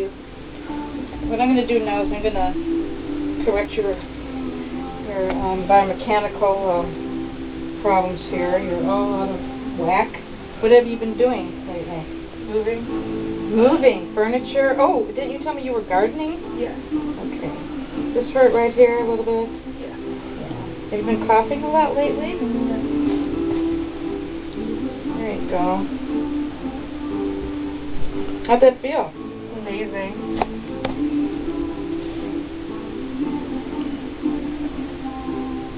you. What I'm going to do now is I'm going to correct your biomechanical problems here. You're all out of whack. What have you been doing lately? Moving. Moving. Furniture. Oh, didn't you tell me you were gardening? Yeah. Okay. This hurt right here a little bit? Yeah. Have you been coughing a lot lately? There you go. How'd that feel? Amazing.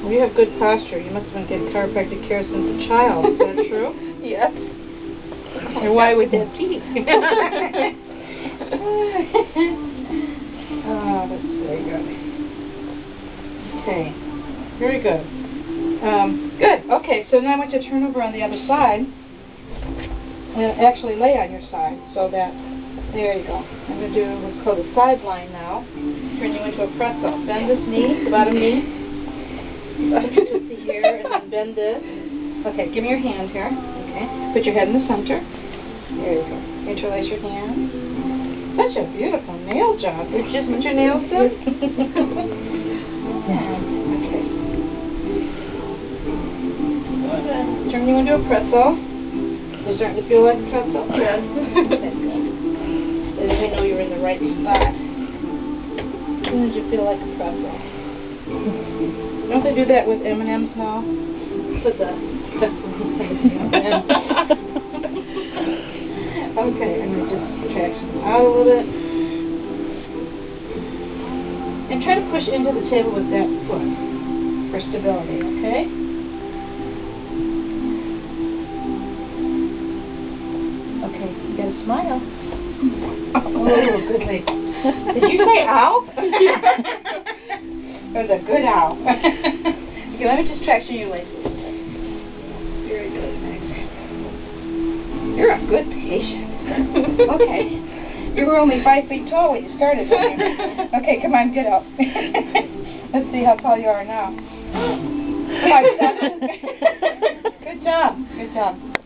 Well, you have good posture. You must have been getting chiropractic care since a child. Is that true? Yes. And why would that be? Oh, that's very good. Okay. Very good. Good. Okay, so now I want you to turn over on the other side and actually lay on your side so that, there you go. I'm going to do what's called a sideline now. Turn you into a pretzel. Bend this knee, the bottom knee. See here, and then bend this. Okay, give me your hand here. Okay. Put your head in the center. There you go. Interlace your hands. Such a beautiful nail job. Did you just put your nails in? Yeah. Okay. Turn you into a pretzel. You're starting to feel like a pretzel? Yes. Okay, good. Then we know you're in the right spot. When did you feel like a pretzel? Don't they do that with M&M's now? Put the M&M's. Okay, I'm going to just traction out a little bit. And try to push into the table with that foot for stability, okay? Okay, you got to smile. Oh, goodly. Did you say ow? That was a good ow. Okay, let me just traction you like this. Very good, thanks. You're a good patient. Okay. You were only 5 feet tall when you started, weren't you? Okay, come on, get up. Let's see how tall you are now. 5'7". Good job. Good job.